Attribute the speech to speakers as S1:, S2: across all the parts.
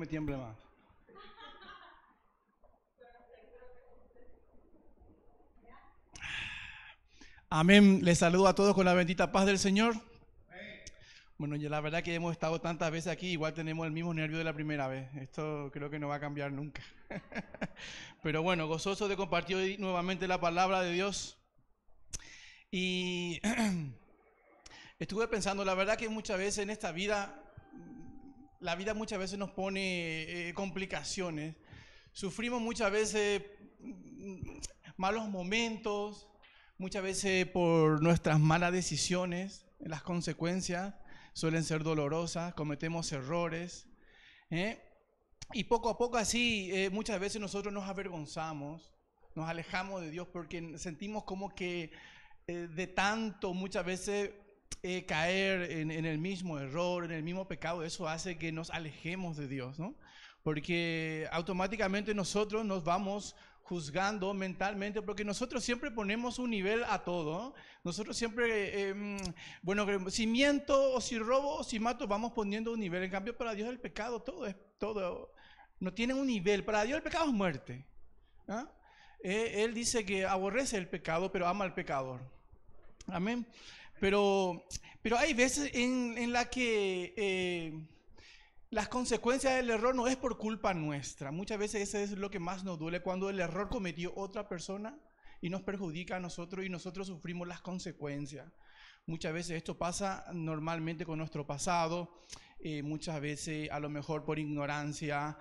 S1: Me tiemble más. Amén. Les saludo a todos con la bendita paz del Señor. Bueno, ya la verdad que hemos estado tantas veces aquí, igual tenemos el mismo nervio de la primera vez. Esto creo que no va a cambiar nunca. Pero bueno, gozoso de compartir hoy nuevamente la palabra de Dios. Y estuve pensando, la verdad que muchas veces en esta vida, la vida muchas veces nos pone complicaciones. Sufrimos muchas veces malos momentos, muchas veces por nuestras malas decisiones, las consecuencias suelen ser dolorosas, cometemos errores, y poco a poco así muchas veces nosotros nos avergonzamos, nos alejamos de Dios porque sentimos como que de tanto muchas veces caer en el mismo error, en el mismo pecado, eso hace que nos alejemos de Dios, ¿no? Porque automáticamente nosotros nos vamos juzgando mentalmente, porque nosotros siempre ponemos un nivel a todo, ¿no? Nosotros siempre, bueno, si miento o si robo o si mato, vamos poniendo un nivel. En cambio, para Dios el pecado, todo, no tiene un nivel. Para Dios el pecado es muerte, ¿ah? Él dice que aborrece el pecado, pero ama al pecador. Amén. Pero hay veces en la que las consecuencias del error no es por culpa nuestra. Muchas veces eso es lo que más nos duele, cuando el error cometió otra persona y nos perjudica a nosotros y nosotros sufrimos las consecuencias. Muchas veces esto pasa normalmente con nuestro pasado, muchas veces a lo mejor por ignorancia,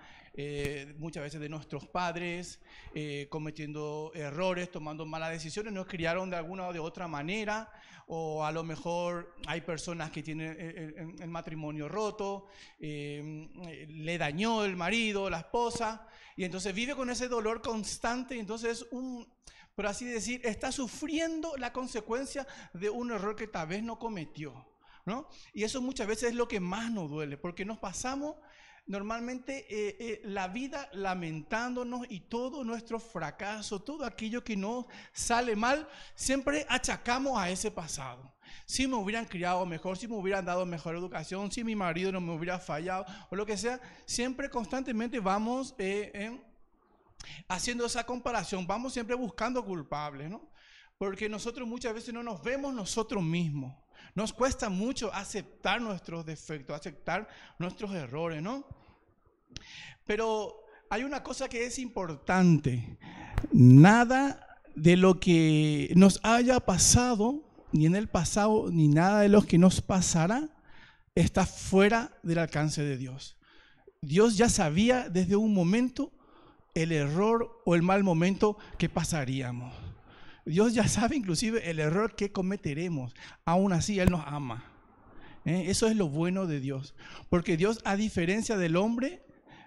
S1: muchas veces de nuestros padres, cometiendo errores, tomando malas decisiones, nos criaron de alguna o de otra manera, o a lo mejor hay personas que tienen el matrimonio roto, le dañó el marido, la esposa, y entonces vive con ese dolor constante, y entonces por así decir, está sufriendo la consecuencia de un error que tal vez no cometió, ¿no? Y eso muchas veces es lo que más nos duele, porque nos pasamos normalmente la vida lamentándonos, y todo nuestro fracaso, todo aquello que nos sale mal, siempre achacamos a ese pasado. Si me hubieran criado mejor, si me hubieran dado mejor educación, si mi marido no me hubiera fallado o lo que sea, siempre constantemente vamos haciendo esa comparación, vamos siempre buscando culpables, ¿no? Porque nosotros muchas veces no nos vemos nosotros mismos. Nos cuesta mucho aceptar nuestros defectos, aceptar nuestros errores, ¿no? Pero hay una cosa que es importante. Nada de lo que nos haya pasado, ni en el pasado, ni nada de lo que nos pasará, está fuera del alcance de Dios. Dios ya sabía desde un momento el error o el mal momento que pasaríamos. Dios ya sabe inclusive el error que cometeremos. Aún así Él nos ama. Eso es lo bueno de Dios. Porque Dios, a diferencia del hombre,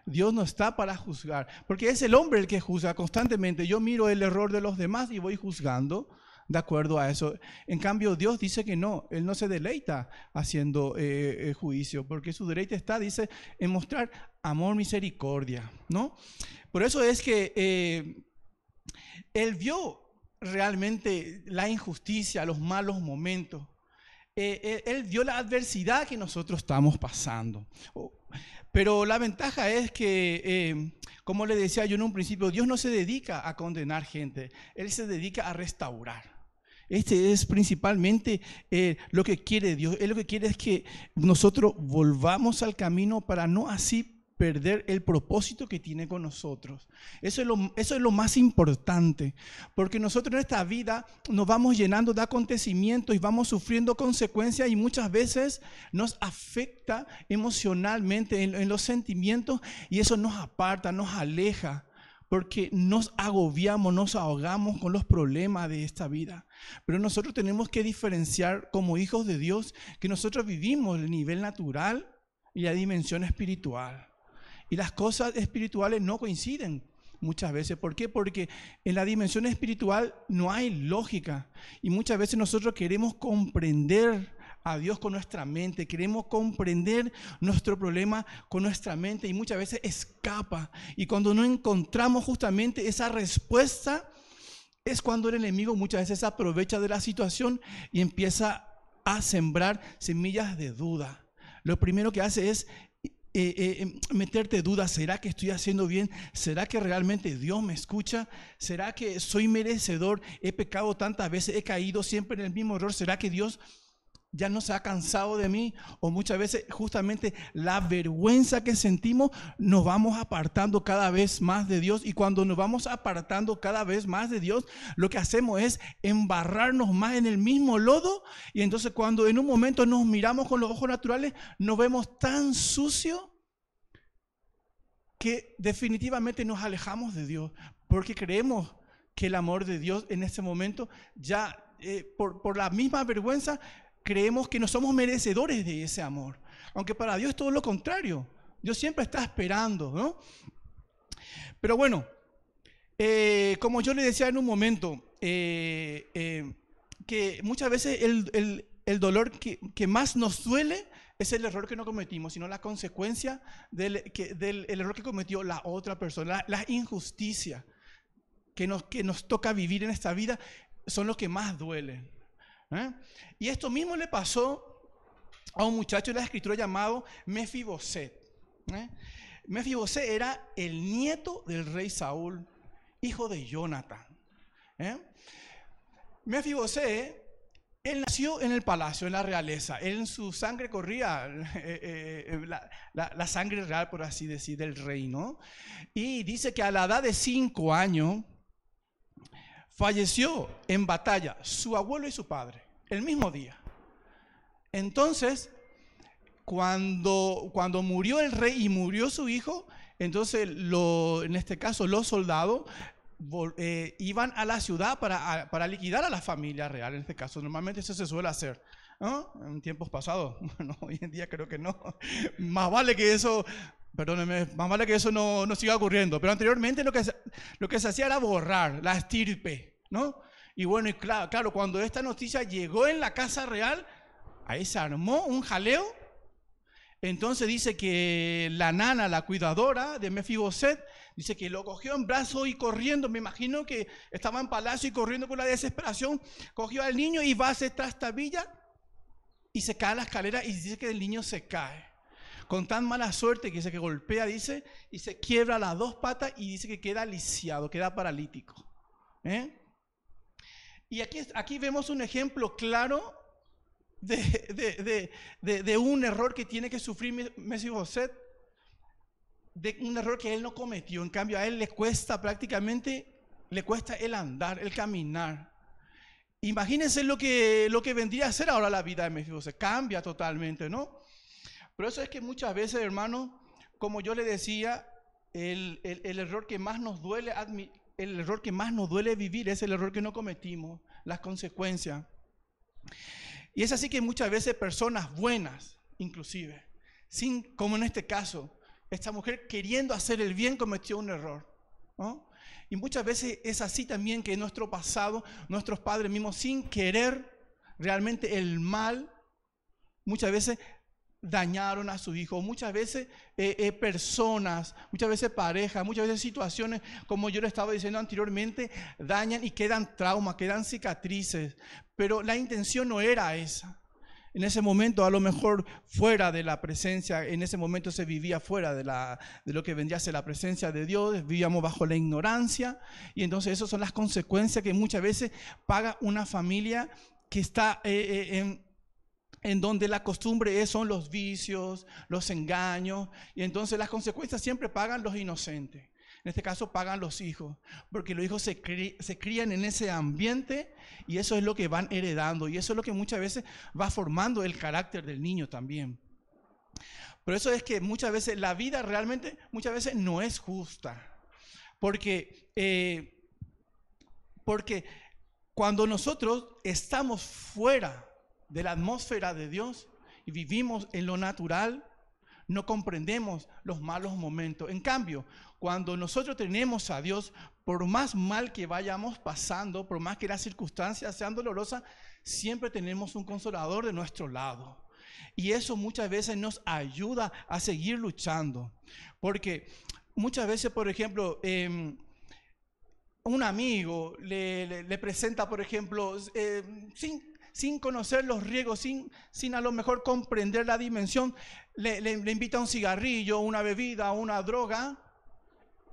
S1: Dios no está para juzgar. Porque es el hombre el que juzga constantemente. Yo miro el error de los demás y voy juzgando de acuerdo a eso. En cambio, Dios dice que no. Él no se deleita haciendo juicio. Porque su deleite está, dice, en mostrar amor, misericordia, ¿no? Por eso es que Él vio realmente la injusticia, los malos momentos. Él vio la adversidad que nosotros estamos pasando. Pero la ventaja es que, como le decía yo en un principio, Dios no se dedica a condenar gente, Él se dedica a restaurar. Este es principalmente lo que quiere Dios. Él lo que quiere es que nosotros volvamos al camino para no así perder el propósito que tiene con nosotros. Eso es lo más importante, porque nosotros en esta vida nos vamos llenando de acontecimientos y vamos sufriendo consecuencias, y muchas veces nos afecta emocionalmente en los sentimientos, y eso nos aparta, nos aleja, porque nos agobiamos, nos ahogamos con los problemas de esta vida. Pero nosotros tenemos que diferenciar como hijos de Dios que nosotros vivimos el nivel natural y la dimensión espiritual. Y las cosas espirituales no coinciden muchas veces. ¿Por qué? Porque en la dimensión espiritual no hay lógica. Y muchas veces nosotros queremos comprender a Dios con nuestra mente. Queremos comprender nuestro problema con nuestra mente. Y muchas veces escapa. Y cuando no encontramos justamente esa respuesta, es cuando el enemigo muchas veces aprovecha de la situación y empieza a sembrar semillas de duda. Lo primero que hace es meterte dudas. ¿Será que estoy haciendo bien? ¿Será que realmente Dios me escucha? ¿Será que soy merecedor? He pecado tantas veces, he caído siempre en el mismo error. ¿Será que Dios ya no se ha cansado de mí? O muchas veces justamente la vergüenza que sentimos, nos vamos apartando cada vez más de Dios. Y cuando nos vamos apartando cada vez más de Dios, lo que hacemos es embarrarnos más en el mismo lodo. Y entonces cuando en un momento nos miramos con los ojos naturales, nos vemos tan sucios que definitivamente nos alejamos de Dios, porque creemos que el amor de Dios en ese momento ya por la misma vergüenza creemos que no somos merecedores de ese amor, aunque para Dios es todo lo contrario. Dios siempre está esperando, ¿no? Pero bueno, como yo le decía en un momento, que muchas veces el dolor que más nos duele es el error que no cometimos, sino la consecuencia del error que cometió la otra persona. La injusticia que nos toca vivir en esta vida son los que más duelen. Y esto mismo le pasó a un muchacho de la escritura llamado Mefiboset. Mefiboset era el nieto del rey Saúl, hijo de Jonathan. Mefiboset, él nació en el palacio, en la realeza. Él, en su sangre corría la sangre real, por así decir, del rey, ¿no? Y dice que a la edad de 5 años falleció en batalla su abuelo y su padre, el mismo día. Entonces, cuando murió el rey y murió su hijo, entonces en este caso los soldados iban a la ciudad para liquidar a la familia real. En este caso, normalmente eso se suele hacer, ¿no? En tiempos pasados. Bueno, hoy en día creo que no. Más vale que eso... Perdónenme, más vale que eso no siga ocurriendo. Pero anteriormente lo que se hacía era borrar la estirpe, ¿no? Y bueno, y claro, cuando esta noticia llegó en la casa real, ahí se armó un jaleo. Entonces dice que la nana, la cuidadora de Mefiboset, dice que lo cogió en brazos y corriendo. Me imagino que estaba en palacio y corriendo con la desesperación. Cogió al niño y va a hacer trastabilla y se cae a la escalera y dice que el niño se cae. Con tan mala suerte que dice que golpea, dice, y se quiebra las 2 patas y dice que queda lisiado, queda paralítico. Y aquí vemos un ejemplo claro de un error que tiene que sufrir Mefiboset, de un error que él no cometió. En cambio, a él le cuesta el andar, el caminar. Imagínense lo que vendría a ser ahora la vida de Mefiboset. Cambia totalmente, ¿no? Pero eso es que muchas veces, hermanos, como yo le decía, el error que más nos duele el error que más nos duele vivir es el error que no cometimos, las consecuencias. Y es así que muchas veces personas buenas, inclusive, como en este caso, esta mujer queriendo hacer el bien cometió un error, ¿no? Y muchas veces es así también que en nuestro pasado, nuestros padres mismos, sin querer realmente el mal, muchas veces dañaron a su hijo. Muchas veces personas, muchas veces parejas, muchas veces situaciones, como yo le estaba diciendo anteriormente, dañan y quedan traumas, quedan cicatrices. Pero la intención no era esa. En ese momento, a lo mejor fuera de la presencia, en ese momento se vivía fuera de lo que vendría a ser la presencia de Dios, vivíamos bajo la ignorancia, y entonces esas son las consecuencias que muchas veces paga una familia que está en donde la costumbre son los vicios, los engaños, y entonces las consecuencias siempre pagan los inocentes. En este caso pagan los hijos, porque los hijos se crían en ese ambiente y eso es lo que van heredando y eso es lo que muchas veces va formando el carácter del niño también. Pero eso es que muchas veces la vida realmente muchas veces no es justa, porque cuando nosotros estamos fuera de la atmósfera de Dios y vivimos en lo natural, no comprendemos los malos momentos. En cambio, cuando nosotros tenemos a Dios, por más mal que vayamos pasando, por más que las circunstancias sean dolorosas, siempre tenemos un consolador de nuestro lado. Y eso muchas veces nos ayuda a seguir luchando. Porque muchas veces, por ejemplo, un amigo le presenta, por ejemplo, sin conocer los riesgos, sin a lo mejor comprender la dimensión, le invita a un cigarrillo, una bebida, una droga,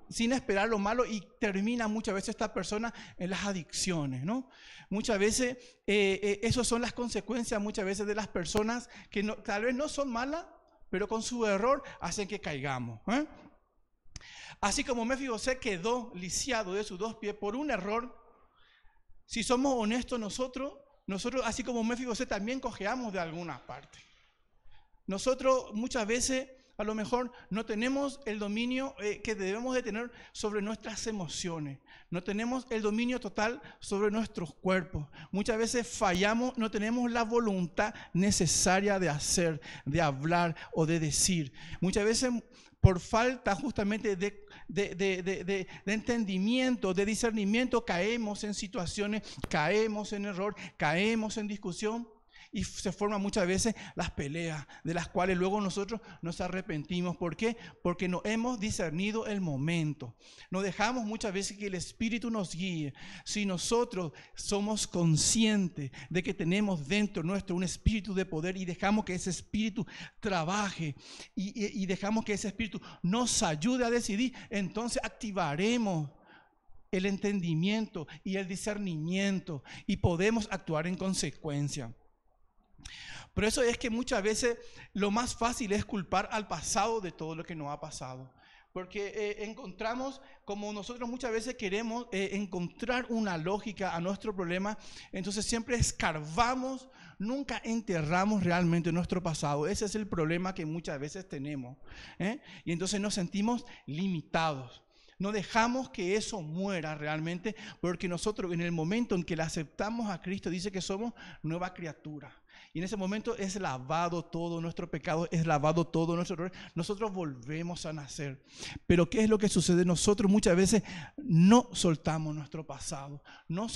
S1: sin esperar lo malo, y termina muchas veces esta persona en las adicciones, ¿no? Muchas veces, esas son las consecuencias muchas veces de las personas que tal vez no son malas, pero con su error hacen que caigamos, ¿eh? Así como Mefibosé quedó lisiado de sus 2 pies por un error, si somos honestos nosotros así como Mefibosé también cojeamos de alguna parte. Nosotros muchas veces a lo mejor no tenemos el dominio que debemos de tener sobre nuestras emociones. No tenemos el dominio total sobre nuestros cuerpos. Muchas veces fallamos, no tenemos la voluntad necesaria de hacer, de hablar o de decir. Muchas veces por falta justamente de entendimiento, de discernimiento, caemos en situaciones, caemos en error, caemos en discusión. Y se forman muchas veces las peleas, de las cuales luego nosotros nos arrepentimos. ¿Por qué? Porque no hemos discernido el momento. No dejamos muchas veces que el Espíritu nos guíe. Si nosotros somos conscientes de que tenemos dentro nuestro un espíritu de poder y dejamos que ese espíritu trabaje y dejamos que ese espíritu nos ayude a decidir, entonces activaremos el entendimiento y el discernimiento y podemos actuar en consecuencia. Por eso es que muchas veces lo más fácil es culpar al pasado de todo lo que nos ha pasado. Porque encontramos, como nosotros muchas veces queremos encontrar una lógica a nuestro problema, entonces siempre escarbamos, nunca enterramos realmente nuestro pasado. Ese es el problema que muchas veces tenemos, ¿eh? Y entonces nos sentimos limitados. No dejamos que eso muera realmente, porque nosotros en el momento en que le aceptamos a Cristo, dice que somos nueva criatura. Y en ese momento es lavado todo nuestro pecado, es lavado todo nuestro error. Nosotros volvemos a nacer. Pero ¿qué es lo que sucede? Nosotros muchas veces no soltamos nuestro pasado, no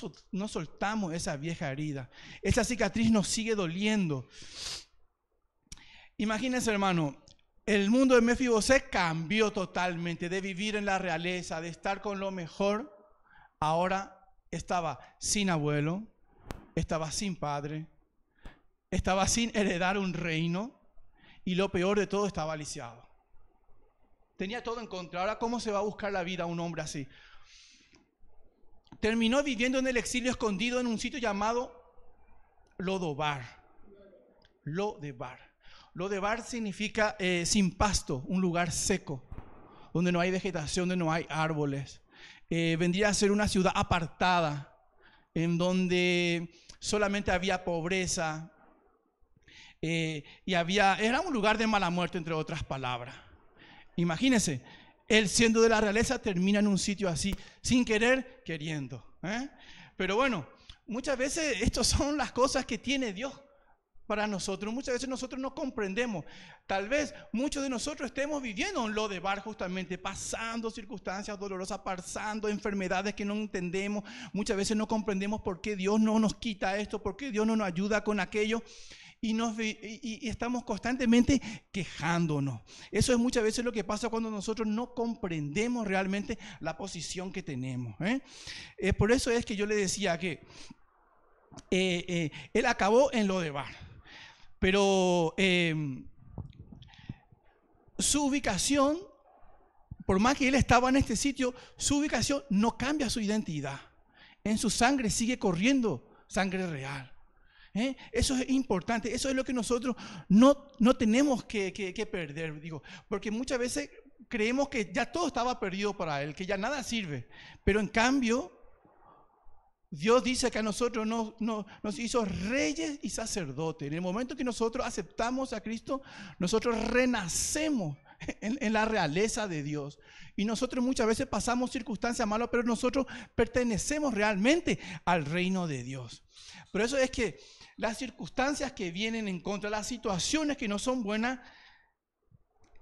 S1: soltamos esa vieja herida. Esa cicatriz nos sigue doliendo. Imagínense, hermano, el mundo de Mefibosé cambió totalmente, de vivir en la realeza, de estar con lo mejor. Ahora estaba sin abuelo, estaba sin padre, estaba sin heredar un reino y lo peor de todo, estaba lisiado. Tenía todo en contra. Ahora, ¿cómo se va a buscar la vida a un hombre así? Terminó viviendo en el exilio, escondido en un sitio llamado Lodebar. Lodebar significa sin pasto, un lugar seco, donde no hay vegetación, donde no hay árboles. Vendría a ser una ciudad apartada, en donde solamente había pobreza, era un lugar de mala muerte, entre otras palabras. Imagínense, él siendo de la realeza termina en un sitio así, sin querer, queriendo, ¿eh? Pero bueno, muchas veces estas son las cosas que tiene Dios para nosotros. Muchas veces nosotros no comprendemos. Tal vez muchos de nosotros estemos viviendo en Lodebar justamente, pasando circunstancias dolorosas, pasando enfermedades que no entendemos. Muchas veces no comprendemos por qué Dios no nos quita esto, por qué Dios no nos ayuda con aquello. Y estamos constantemente quejándonos. Eso es muchas veces lo que pasa cuando nosotros no comprendemos realmente la posición que tenemos, ¿eh? Por eso es que yo le decía que él acabó en Lodebar. Pero su ubicación, por más que él estaba en este sitio, su ubicación no cambia su identidad. En su sangre sigue corriendo sangre real. Eso es importante, eso es lo que nosotros no tenemos que perder, digo, porque muchas veces creemos que ya todo estaba perdido para él, que ya nada sirve, pero en cambio Dios dice que a nosotros nos hizo reyes y sacerdotes. En el momento que nosotros aceptamos a Cristo, nosotros renacemos en la realeza de Dios. Y nosotros muchas veces pasamos circunstancias malas, pero nosotros pertenecemos realmente al reino de Dios. Por eso es que las circunstancias que vienen en contra, las situaciones que no son buenas,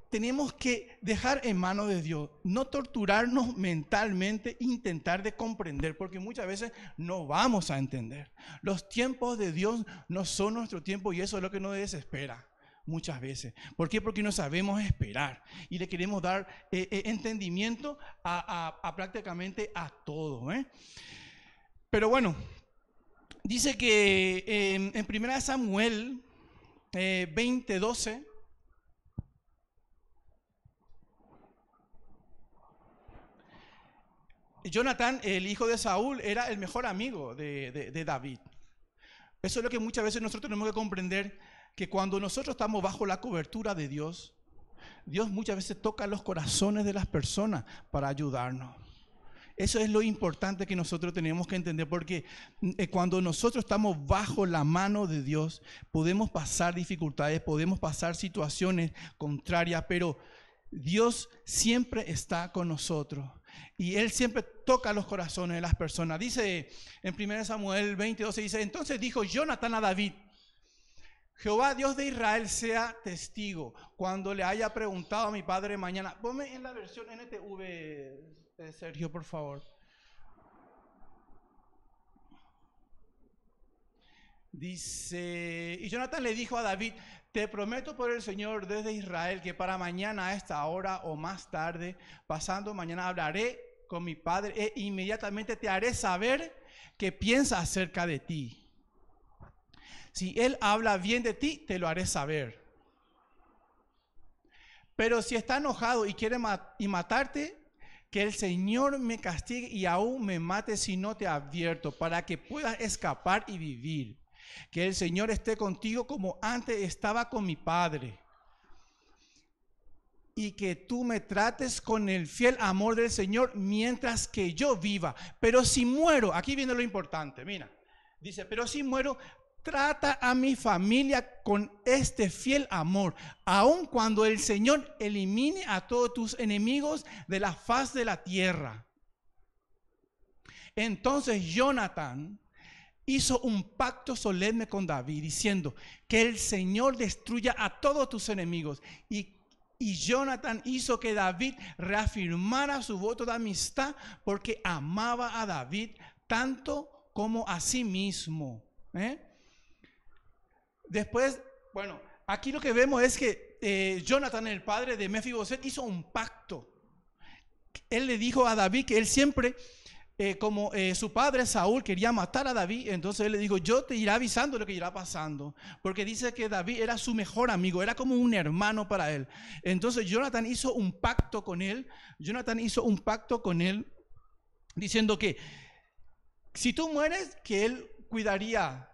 S1: tenemos que dejar en manos de Dios, no torturarnos mentalmente, intentar de comprender, porque muchas veces no vamos a entender. Los tiempos de Dios no son nuestro tiempo y eso es lo que nos desespera muchas veces. ¿Por qué? Porque no sabemos esperar y le queremos dar entendimiento a prácticamente a todo, ¿eh? Pero bueno, Dice que en 1 Samuel 20:12, Jonatán, el hijo de Saúl, era el mejor amigo de David. Eso es lo que muchas veces nosotros tenemos que comprender, que cuando nosotros estamos bajo la cobertura de Dios, Dios muchas veces toca los corazones de las personas para ayudarnos. Eso es lo importante que nosotros tenemos que entender, porque cuando nosotros estamos bajo la mano de Dios, podemos pasar dificultades, podemos pasar situaciones contrarias, pero Dios siempre está con nosotros y Él siempre toca los corazones de las personas. Dice en 1 Samuel 20:12, dice: entonces dijo Jonatán a David: Jehová Dios de Israel sea testigo cuando le haya preguntado a mi padre mañana. Ponme en la versión NTV, Sergio, por favor. Dice: y Jonatán le dijo a David: te prometo por el Señor desde Israel que para mañana a esta hora o más tarde, pasando mañana, hablaré con mi padre e inmediatamente te haré saber qué piensa acerca de ti. Si él habla bien de ti, te lo haré saber. Pero si está enojado y quiere matarte, que el Señor me castigue y aún me mate si no te advierto, para que puedas escapar y vivir. Que el Señor esté contigo como antes estaba con mi padre. Y que tú me trates con el fiel amor del Señor mientras que yo viva. Pero si muero, aquí viene lo importante, mira. Dice: pero si muero, trata a mi familia con este fiel amor, aun cuando el Señor elimine a todos tus enemigos de la faz de la tierra. Entonces Jonatán hizo un pacto solemne con David, diciendo: que el Señor destruya a todos tus enemigos. Y Jonatán hizo que David reafirmara su voto de amistad, porque amaba a David tanto como a sí mismo. Después, bueno, aquí lo que vemos es que Jonatán, el padre de Mefiboset, hizo un pacto. Él le dijo a David que él siempre, como su padre Saúl quería matar a David, entonces él le dijo: yo te iré avisando lo que irá pasando, porque dice que David era su mejor amigo, era como un hermano para él. Entonces Jonatán hizo un pacto con él, diciendo que si tú mueres, que él cuidaría,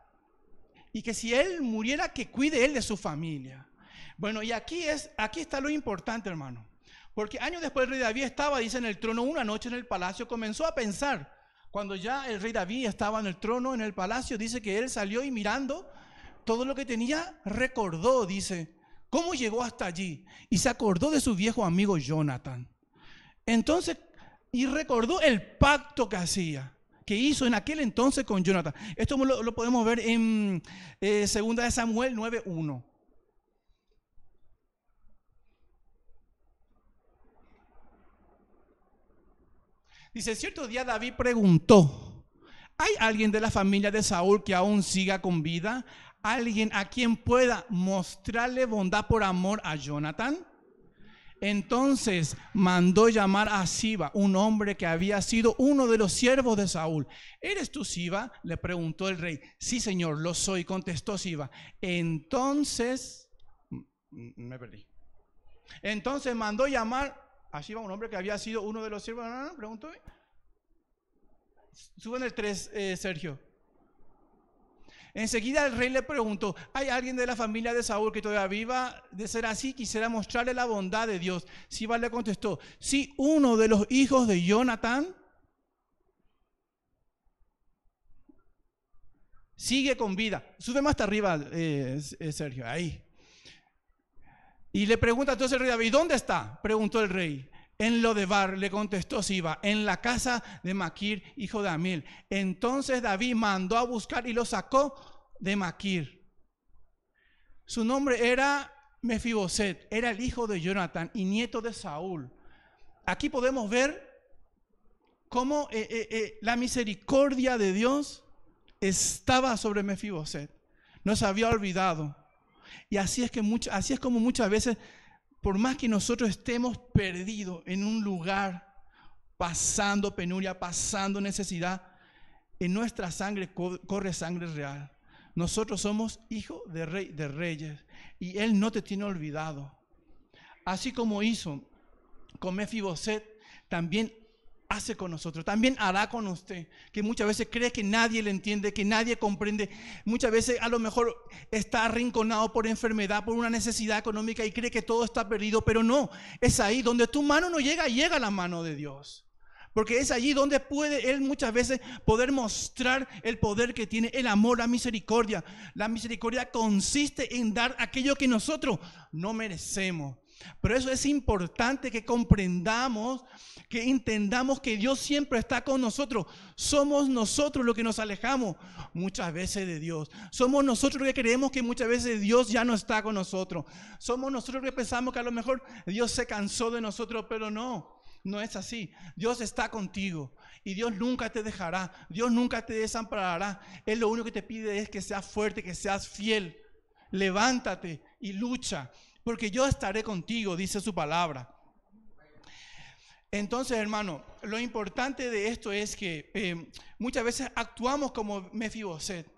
S1: y que si él muriera, que cuide él de su familia. Bueno, y aquí está lo importante, hermano. Porque años después el rey David estaba, dice, en el trono una noche en el palacio. Comenzó a pensar, cuando ya el rey David estaba en el trono, en el palacio, dice que él salió y mirando todo lo que tenía, recordó, dice, cómo llegó hasta allí. Y se acordó de su viejo amigo Jonatán. Entonces, y recordó el pacto que hizo en aquel entonces con Jonatán. Esto lo podemos ver en 2 Samuel 9:1. Dice: cierto día David preguntó: ¿hay alguien de la familia de Saúl que aún siga con vida? ¿Alguien a quien pueda mostrarle bondad por amor a Jonatán? Entonces mandó llamar a Siba, un hombre que había sido uno de los siervos de Saúl. ¿Eres tú Siba?, le preguntó el rey. Sí, señor, lo soy, contestó Siba. Entonces mandó llamar a Siba, un hombre que había sido uno de los siervos. Preguntó. Suben el 3, Sergio. Enseguida el rey le preguntó: ¿hay alguien de la familia de Saúl que todavía viva? De ser así, quisiera mostrarle la bondad de Dios. Siba le contestó: sí, uno de los hijos de Jonatán sigue con vida. Sube más hasta arriba, Sergio, ahí. Y le pregunta entonces el rey David: ¿dónde está?, preguntó el rey. En Lodebar, le contestó Siba, en la casa de Maquir, hijo de Amiel. Entonces David mandó a buscar y lo sacó de Maquir. Su nombre era Mefiboset, era el hijo de Jonatán y nieto de Saúl. Aquí podemos ver cómo la misericordia de Dios estaba sobre Mefiboset. No se había olvidado. Y así es como muchas veces, por más que nosotros estemos perdidos en un lugar, pasando penuria, pasando necesidad, en nuestra sangre corre sangre real. Nosotros somos hijos de rey de reyes y Él no te tiene olvidado. Así como hizo con Mefiboset, también hace con nosotros, también hará con usted, que muchas veces cree que nadie le entiende, que nadie comprende. Muchas veces a lo mejor está arrinconado por enfermedad, por una necesidad económica y cree que todo está perdido, pero no, es ahí donde tu mano no llega, llega la mano de Dios. Porque es allí donde puede Él muchas veces poder mostrar el poder que tiene, el amor, la misericordia. La misericordia consiste en dar aquello que nosotros no merecemos. Pero eso es importante que comprendamos, que entendamos que Dios siempre está con nosotros. Somos nosotros los que nos alejamos muchas veces de Dios. Somos nosotros los que creemos que muchas veces Dios ya no está con nosotros. Somos nosotros los que pensamos que a lo mejor Dios se cansó de nosotros, pero no. No es así. Dios está contigo y Dios nunca te dejará. Dios nunca te desamparará. Él lo único que te pide es que seas fuerte, que seas fiel. Levántate y lucha, porque yo estaré contigo, dice su palabra. Entonces, hermano, lo importante de esto es que muchas veces actuamos como Mefiboset.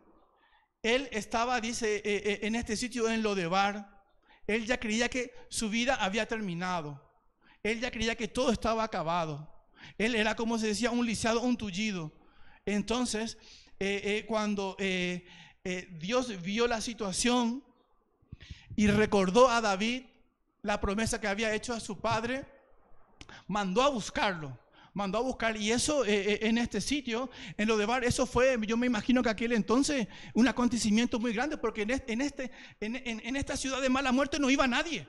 S1: Él estaba, dice, en este sitio en Lodebar. Él ya creía que su vida había terminado. Él ya creía que todo estaba acabado. Él era, como se decía, un lisiado, un tullido. Entonces, cuando Dios vio la situación y recordó a David la promesa que había hecho a su padre, mandó a buscarlo. Mandó a buscar, y eso en este sitio, en Lodebar, eso fue, yo me imagino que aquel entonces, un acontecimiento muy grande, porque en esta ciudad de mala muerte no iba nadie.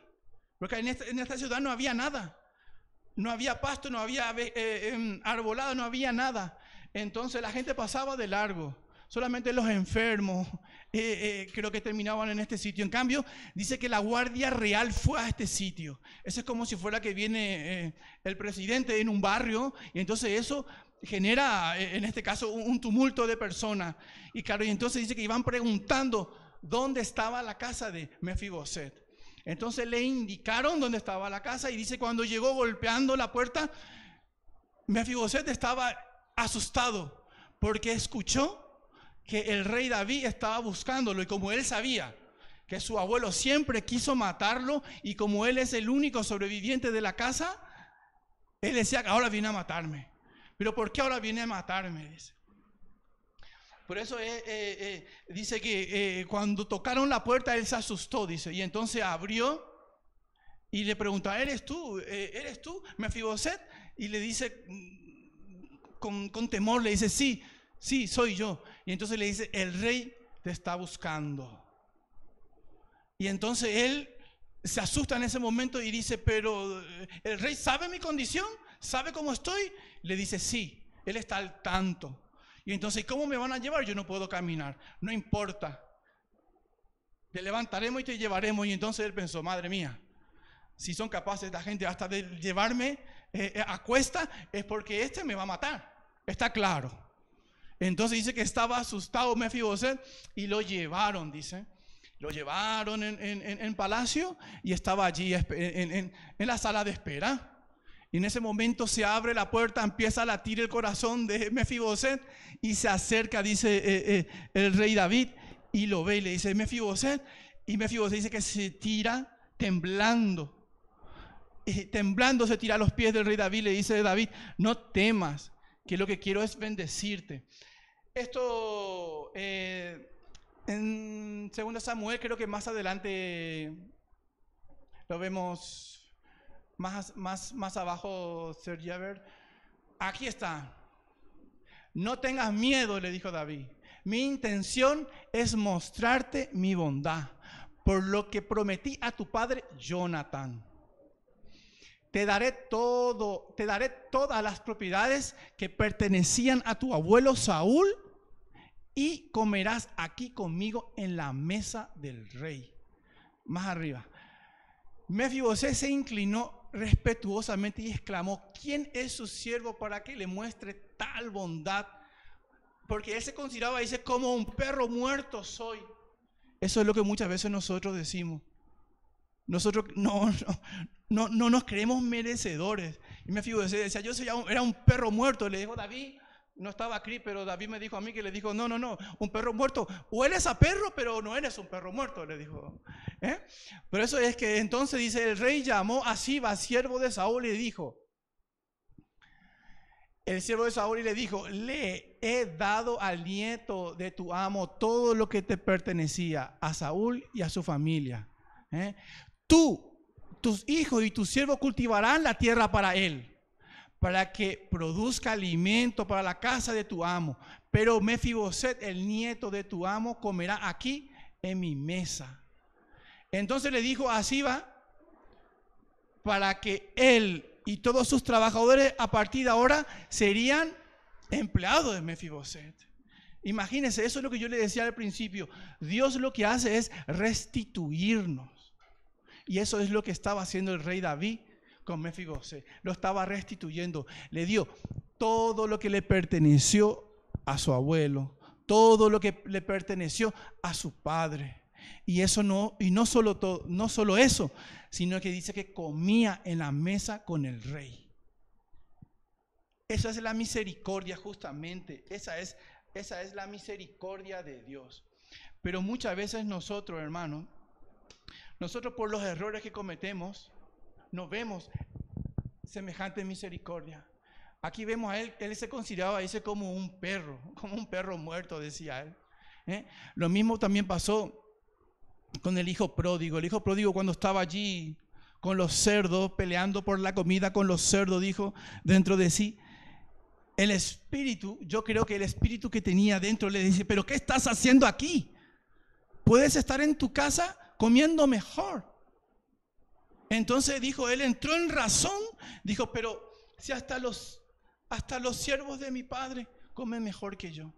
S1: Porque en esta ciudad no había nada. No había pasto, no había arbolado, no había nada. Entonces la gente pasaba de largo. Solamente los enfermos creo que terminaban en este sitio. En cambio, dice que la Guardia Real fue a este sitio. Eso es como si fuera que viene el presidente en un barrio. Y entonces eso genera, en este caso, un tumulto de personas. Y claro, y entonces dice que iban preguntando dónde estaba la casa de Mefiboset. Entonces le indicaron dónde estaba la casa y dice cuando llegó golpeando la puerta, Mefiboset estaba asustado porque escuchó que el rey David estaba buscándolo y como él sabía que su abuelo siempre quiso matarlo y como él es el único sobreviviente de la casa, él decía que ahora viene a matarme. ¿Pero por qué ahora viene a matarme? Dice. Por eso dice que cuando tocaron la puerta él se asustó, dice, y entonces abrió y le preguntó, ¿eres tú, Mefiboset? Y le dice con temor, le dice, sí, soy yo. Y entonces le dice, el rey te está buscando. Y entonces él se asusta en ese momento y dice, pero ¿el rey sabe mi condición? ¿Sabe cómo estoy? Le dice, sí, él está al tanto. Y entonces, ¿cómo me van a llevar? Yo no puedo caminar. No importa. Te levantaremos y te llevaremos. Y entonces él pensó, madre mía, si son capaces esta gente hasta de llevarme a cuesta, es porque este me va a matar. Está claro. Entonces dice que estaba asustado Mefiboset y lo llevaron, dice. Lo llevaron en palacio y estaba allí en la sala de espera. Y en ese momento se abre la puerta, empieza a latir el corazón de Mefiboset y se acerca, dice el rey David, y lo ve y le dice, Mefiboset. Y Mefiboset dice que se tira temblando. Y temblando se tira a los pies del rey David, le dice David, no temas, que lo que quiero es bendecirte. Esto en 2 Samuel, creo que más adelante lo vemos. Más abajo, Sergio, a ver. Aquí está. No tengas miedo, le dijo David. Mi intención es mostrarte mi bondad, por lo que prometí a tu padre Jonatán. Te daré todas las propiedades que pertenecían a tu abuelo Saúl y comerás aquí conmigo en la mesa del rey. Más arriba. Mefiboset se inclinó respetuosamente y exclamó, ¿quién es su siervo para que le muestre tal bondad? Porque él se consideraba, dice, como un perro muerto soy. Eso es lo que muchas veces nosotros decimos. Nosotros no nos creemos merecedores. Y Mefiboset decía, era un perro muerto. Le dijo David, no estaba aquí, pero David me dijo a mí que le dijo, no, un perro muerto, hueles a perro, pero no eres un perro muerto, le dijo. Pero eso es que entonces dice, el rey llamó a Siba, siervo de Saúl, y dijo, el siervo de Saúl y le dijo, le he dado al nieto de tu amo todo lo que te pertenecía, a Saúl y a su familia. Tú, tus hijos y tus siervos cultivarán la tierra para él, para que produzca alimento para la casa de tu amo. Pero Mefiboset, el nieto de tu amo, comerá aquí en mi mesa. Entonces le dijo a Siba, para que él y todos sus trabajadores a partir de ahora serían empleados de Mefiboset. Imagínense, eso es lo que yo le decía al principio. Dios lo que hace es restituirnos. Y eso es lo que estaba haciendo el rey David con Mefiboset. Lo estaba restituyendo. Le dio todo lo que le perteneció a su abuelo, todo lo que le perteneció a su padre. Y eso no solo eso, sino que dice que comía en la mesa con el rey. Esa es la misericordia, justamente. Esa es la misericordia de Dios. Pero muchas veces nosotros, hermanos, por los errores que cometemos, no vemos semejante misericordia. Aquí vemos a él se consideraba como un perro muerto, decía él. Lo mismo también pasó con el hijo pródigo. El hijo pródigo, cuando estaba allí con los cerdos, peleando por la comida con los cerdos, dijo dentro de sí, el espíritu, yo creo que el espíritu que tenía dentro le dice, pero ¿qué estás haciendo aquí? Puedes estar en tu casa comiendo mejor. Entonces dijo, él entró en razón, dijo, pero si hasta los siervos de mi padre comen mejor que yo.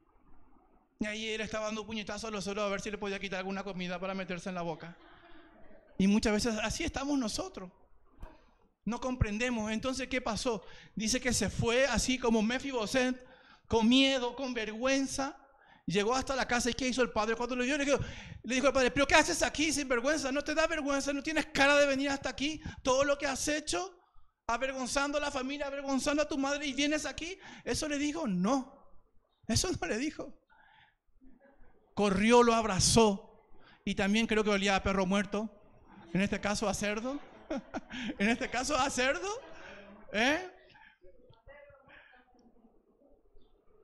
S1: Y ahí él estaba dando puñetazos a los cerdos a ver si le podía quitar alguna comida para meterse en la boca. Y muchas veces así estamos nosotros. No comprendemos. Entonces, ¿qué pasó? Dice que se fue así como Mefiboset, con miedo, con vergüenza. Llegó hasta la casa. ¿Y qué hizo el padre? Cuando lo vio, le dijo al padre, ¿pero qué haces aquí sin vergüenza? ¿No te da vergüenza? ¿No tienes cara de venir hasta aquí? Todo lo que has hecho, avergonzando a la familia, avergonzando a tu madre, y vienes aquí. Eso le dijo, no. Eso no le dijo. Corrió, lo abrazó. Y también creo que olía a perro muerto. En este caso a cerdo. En este caso a cerdo.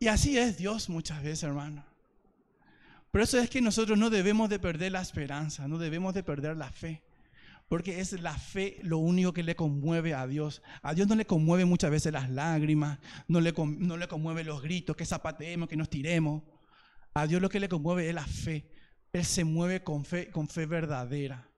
S1: Y así es Dios muchas veces, hermano. Por eso es que nosotros no debemos de perder la esperanza, no debemos de perder la fe. Porque es la fe lo único que le conmueve a Dios. A Dios no le conmueve muchas veces las lágrimas, no le conmueve los gritos, que zapateemos, que nos tiremos. A Dios lo que le conmueve es la fe. Él se mueve con fe verdadera.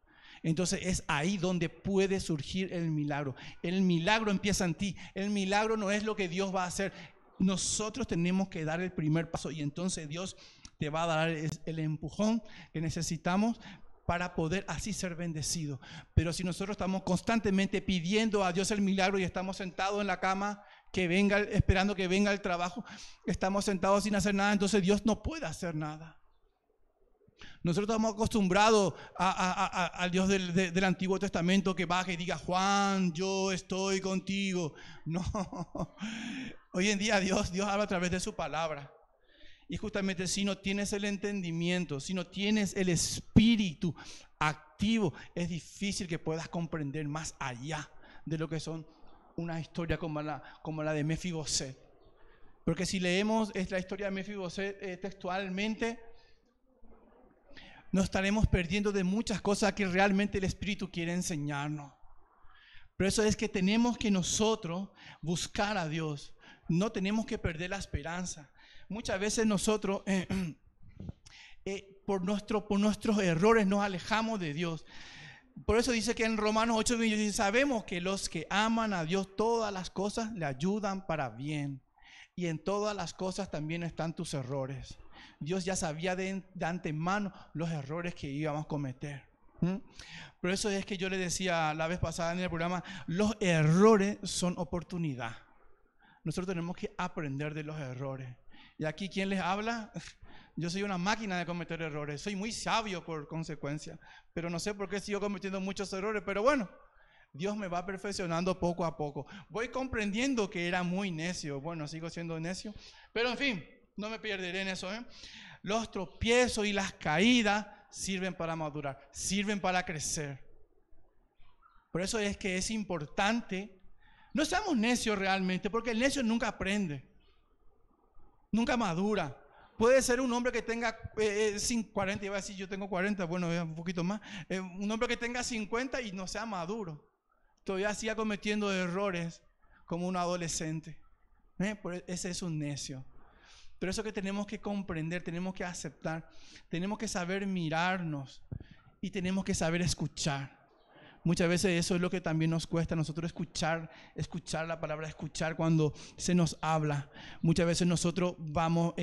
S1: Entonces es ahí donde puede surgir el milagro. El milagro empieza en ti. El milagro no es lo que Dios va a hacer. Nosotros tenemos que dar el primer paso y entonces Dios te va a dar el empujón que necesitamos para poder así ser bendecido. Pero si nosotros estamos constantemente pidiendo a Dios el milagro y estamos sentados en la cama, que venga, esperando que venga el trabajo, estamos sentados sin hacer nada, entonces Dios no puede hacer nada. Nosotros estamos acostumbrados al Dios del Antiguo Testamento que baje y diga, Juan, yo estoy contigo. No, hoy en día Dios habla a través de su palabra. Y justamente si no tienes el entendimiento, si no tienes el espíritu activo, es difícil que puedas comprender más allá de lo que son una historia como la de Mefiboset. Porque si leemos la historia de Mefiboset textualmente, nos estaremos perdiendo de muchas cosas que realmente el Espíritu quiere enseñarnos. Por eso es que tenemos que nosotros buscar a Dios. No tenemos que perder la esperanza. Muchas veces nosotros, por nuestros errores, nos alejamos de Dios. Por eso dice que en Romanos 8 dice, sabemos que los que aman a Dios, todas las cosas le ayudan para bien. Y en todas las cosas también están tus errores. Dios ya sabía de antemano los errores que íbamos a cometer. Por eso es que yo le decía la vez pasada en el programa, los errores son oportunidad. Nosotros tenemos que aprender de los errores. Y aquí, ¿quién les habla? Yo soy una máquina de cometer errores. Soy muy sabio por consecuencia. Pero no sé por qué sigo cometiendo muchos errores. Pero bueno, Dios me va perfeccionando poco a poco. Voy comprendiendo que era muy necio. Bueno, sigo siendo necio, pero en fin, no me perderé en eso, ¿eh? Los tropiezos y las caídas sirven para madurar, sirven para crecer. Por eso es que es importante, no seamos necios realmente, porque el necio nunca aprende, nunca madura. Puede ser un hombre que tenga 40, iba a decir yo tengo 40, bueno, un poquito más. Un hombre que tenga 50 y no sea maduro. Todavía siga cometiendo errores como un adolescente. Ese es un necio. Pero eso que tenemos que comprender, tenemos que aceptar, tenemos que saber mirarnos y tenemos que saber escuchar. Muchas veces eso es lo que también nos cuesta a nosotros escuchar la palabra, escuchar cuando se nos habla. Muchas veces nosotros vamos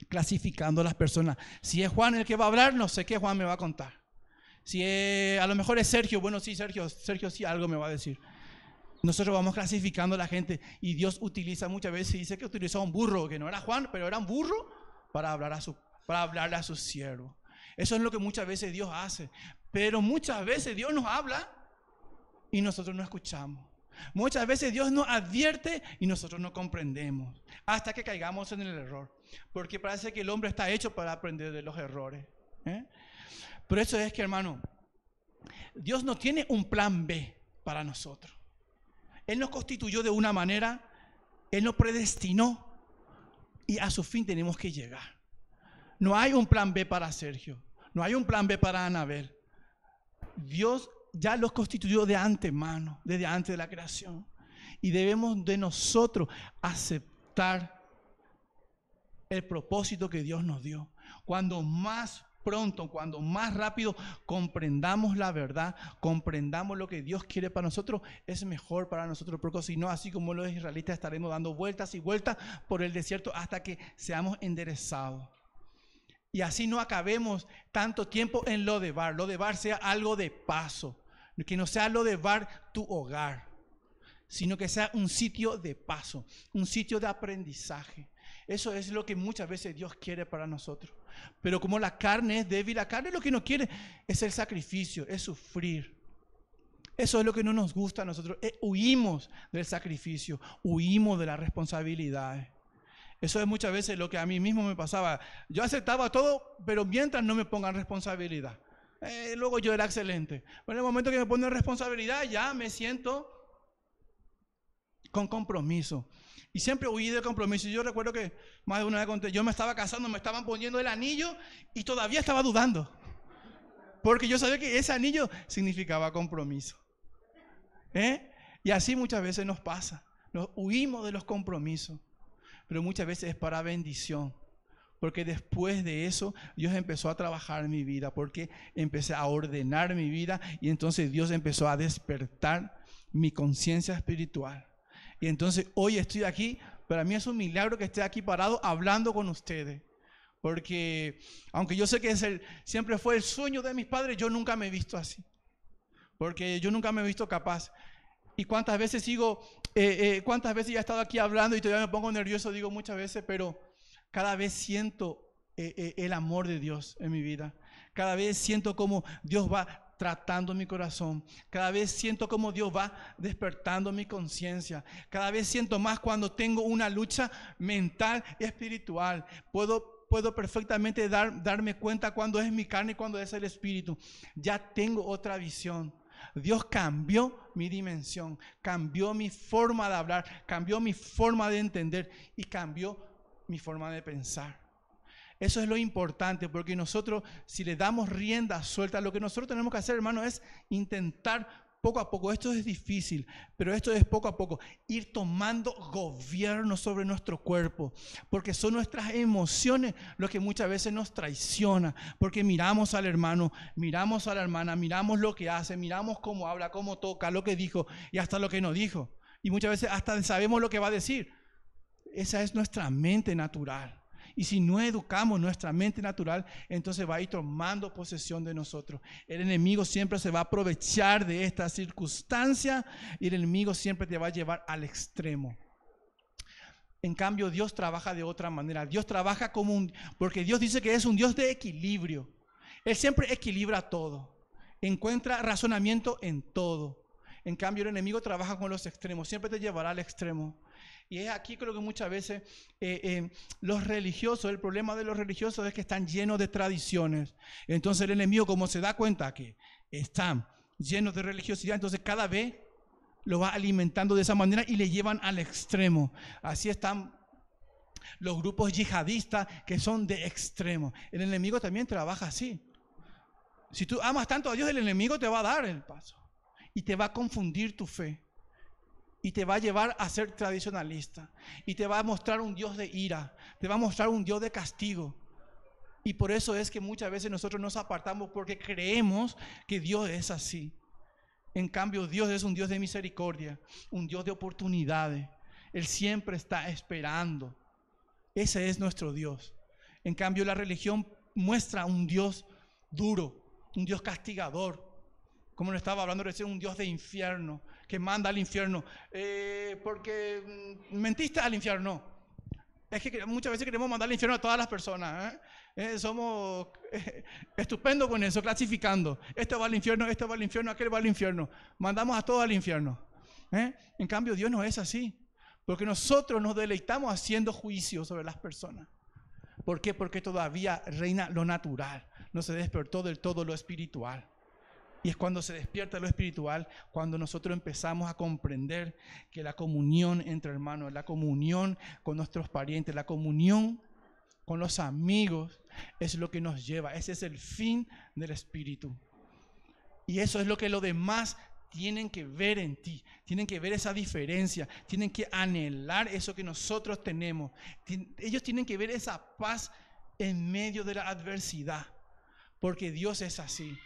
S1: clasificando a las personas. Si es Juan el que va a hablar, no sé qué Juan me va a contar. Si a lo mejor es Sergio, bueno, sí, Sergio sí algo me va a decir. Nosotros vamos clasificando a la gente y Dios utiliza muchas veces, dice que utilizó un burro, que no era Juan, pero era un burro para hablarle a su siervo. Eso es lo que muchas veces Dios hace. Pero muchas veces Dios nos habla y nosotros no escuchamos. Muchas veces Dios nos advierte y nosotros no comprendemos hasta que caigamos en el error. Porque parece que el hombre está hecho para aprender de los errores. Por eso es que, hermano, Dios no tiene un plan B para nosotros. Él nos constituyó de una manera, Él nos predestinó y a su fin tenemos que llegar. No hay un plan B para Sergio, no hay un plan B para Anabel. Dios ya los constituyó de antemano, desde antes de la creación. Y debemos de nosotros aceptar el propósito que Dios nos dio. Cuando más pronto, cuando más rápido comprendamos la verdad, comprendamos lo que Dios quiere para nosotros, es mejor para nosotros, porque si no, así como los israelitas estaremos dando vueltas y vueltas por el desierto hasta que seamos enderezados. Y así no acabemos tanto tiempo en Lodebar. Lodebar sea algo de paso, que no sea Lodebar tu hogar, sino que sea un sitio de paso, un sitio de aprendizaje. Eso es lo que muchas veces Dios quiere para nosotros. Pero como la carne es débil, la carne lo que no quiere es el sacrificio, es sufrir. Eso es lo que no nos gusta a nosotros. Huimos del sacrificio, huimos de las responsabilidades. Eso es muchas veces lo que a mí mismo me pasaba. Yo aceptaba todo, pero mientras no me pongan responsabilidad. Luego yo era excelente. Pero en el momento que me ponen responsabilidad, ya me siento con compromiso. Y siempre huí de compromiso. Yo recuerdo que más de una vez conté, yo me estaba casando, me estaban poniendo el anillo y todavía estaba dudando. Porque yo sabía que ese anillo significaba compromiso. Y así muchas veces nos pasa. Nos huimos de los compromisos. Pero muchas veces es para bendición. Porque después de eso, Dios empezó a trabajar en mi vida. Porque empecé a ordenar mi vida. Y entonces Dios empezó a despertar mi conciencia espiritual. Y entonces hoy estoy aquí. Para mí es un milagro que esté aquí parado hablando con ustedes. Porque aunque yo sé que siempre fue el sueño de mis padres, yo nunca me he visto así. Porque yo nunca me he visto capaz. Y cuántas veces cuántas veces ya he estado aquí hablando y todavía me pongo nervioso, digo muchas veces, pero cada vez siento el amor de Dios en mi vida. Cada vez siento cómo Dios va tratando mi corazón. Cada vez siento cómo Dios va despertando mi conciencia. Cada vez siento más cuando tengo una lucha mental y espiritual. Puedo perfectamente darme cuenta cuando es mi carne y cuando es el espíritu. Ya tengo otra visión. Dios cambió mi dimensión, cambió mi forma de hablar, cambió mi forma de entender y cambió mi forma de pensar. Eso es lo importante, porque nosotros, si le damos rienda suelta, lo que nosotros tenemos que hacer, hermano, es intentar poco a poco. Esto es difícil, pero esto es poco a poco, ir tomando gobierno sobre nuestro cuerpo, porque son nuestras emociones lo que muchas veces nos traiciona, porque miramos al hermano, miramos a la hermana, miramos lo que hace, miramos cómo habla, cómo toca, lo que dijo y hasta lo que no dijo, y muchas veces hasta sabemos lo que va a decir. Esa es nuestra mente natural. Y si no educamos nuestra mente natural, entonces va a ir tomando posesión de nosotros. El enemigo siempre se va a aprovechar de esta circunstancia y el enemigo siempre te va a llevar al extremo. En cambio, Dios trabaja de otra manera. Dios trabaja porque Dios dice que es un Dios de equilibrio. Él siempre equilibra todo. Encuentra razonamiento en todo. En cambio, el enemigo trabaja con los extremos, siempre te llevará al extremo. Y es aquí creo que muchas veces los religiosos, el problema de los religiosos es que están llenos de tradiciones. Entonces el enemigo, como se da cuenta que están llenos de religiosidad, entonces cada vez lo va alimentando de esa manera y le llevan al extremo. Así están los grupos yihadistas que son de extremo. El enemigo también trabaja así. Si tú amas tanto a Dios, el enemigo te va a dar el paso y te va a confundir tu fe y te va a llevar a ser tradicionalista y te va a mostrar un Dios de ira, te va a mostrar un Dios de castigo. Y por eso es que muchas veces nosotros nos apartamos, porque creemos que Dios es así. En cambio, Dios es un Dios de misericordia, un Dios de oportunidades. Él siempre está esperando. Ese es nuestro Dios. En cambio, la religión muestra un Dios duro, un Dios castigador. Como lo estaba hablando recién, un Dios de infierno, que manda al infierno. Porque mentiste al infierno. Es que muchas veces queremos mandar al infierno a todas las personas. Somos estupendos con eso, clasificando. Este va al infierno, aquel va al infierno. Mandamos a todos al infierno. En cambio, Dios no es así. Porque nosotros nos deleitamos haciendo juicios sobre las personas. ¿Por qué? Porque todavía reina lo natural. No se despertó del todo lo espiritual. Y es cuando se despierta lo espiritual, cuando nosotros empezamos a comprender que la comunión entre hermanos, la comunión con nuestros parientes, la comunión con los amigos, es lo que nos lleva. Ese es el fin del Espíritu. Y eso es lo que los demás tienen que ver en ti. Tienen que ver esa diferencia. Tienen que anhelar eso que nosotros tenemos. Ellos tienen que ver esa paz en medio de la adversidad. Porque Dios es así.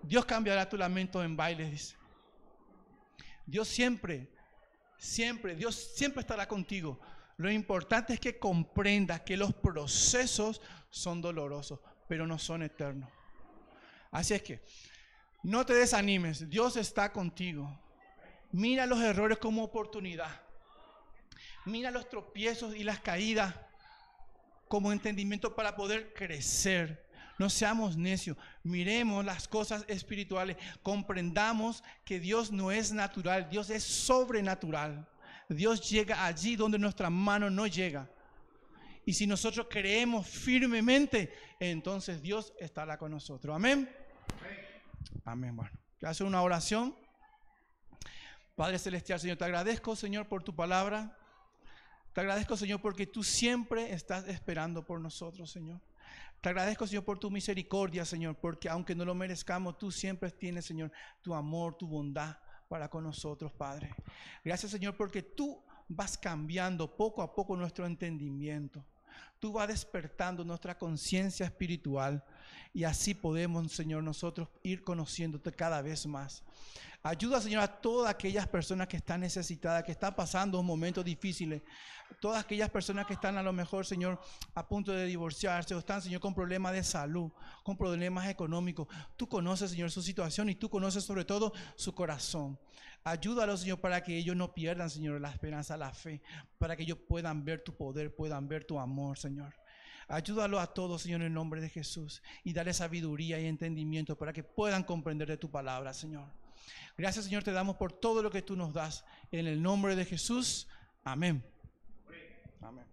S1: Dios cambiará tu lamento en bailes, dice. Dios siempre estará contigo. Lo importante es que comprendas que los procesos son dolorosos, pero no son eternos. Así es que no te desanimes, Dios está contigo. Mira los errores como oportunidad. Mira los tropiezos y las caídas como entendimiento para poder crecer. No seamos necios, miremos las cosas espirituales, comprendamos que Dios no es natural, Dios es sobrenatural. Dios llega allí donde nuestra mano no llega. Y si nosotros creemos firmemente, entonces Dios estará con nosotros. Amén. Amén. Bueno, quiero hacer una oración. Padre Celestial, Señor, te agradezco, Señor, por tu palabra. Te agradezco, Señor, porque tú siempre estás esperando por nosotros, Señor. Te agradezco, Señor, por tu misericordia, Señor, porque aunque no lo merezcamos, tú siempre tienes, Señor, tu amor, tu bondad para con nosotros, Padre. Gracias, Señor, porque tú vas cambiando poco a poco nuestro entendimiento. Tú vas despertando nuestra conciencia espiritual y así podemos, Señor, nosotros ir conociéndote cada vez más. Ayuda, Señor, a todas aquellas personas que están necesitadas, que están pasando momentos difíciles. Todas aquellas personas que están a lo mejor, Señor, a punto de divorciarse o están, Señor, con problemas de salud, con problemas económicos. Tú conoces, Señor, su situación y tú conoces sobre todo su corazón. Ayúdalos, Señor, para que ellos no pierdan, Señor, la esperanza, la fe, para que ellos puedan ver tu poder, puedan ver tu amor, Señor. Ayúdalo a todos, Señor, en el nombre de Jesús, y dale sabiduría y entendimiento para que puedan comprender de tu palabra, Señor. Gracias, Señor, te damos por todo lo que tú nos das. En el nombre de Jesús. Amén. Amén.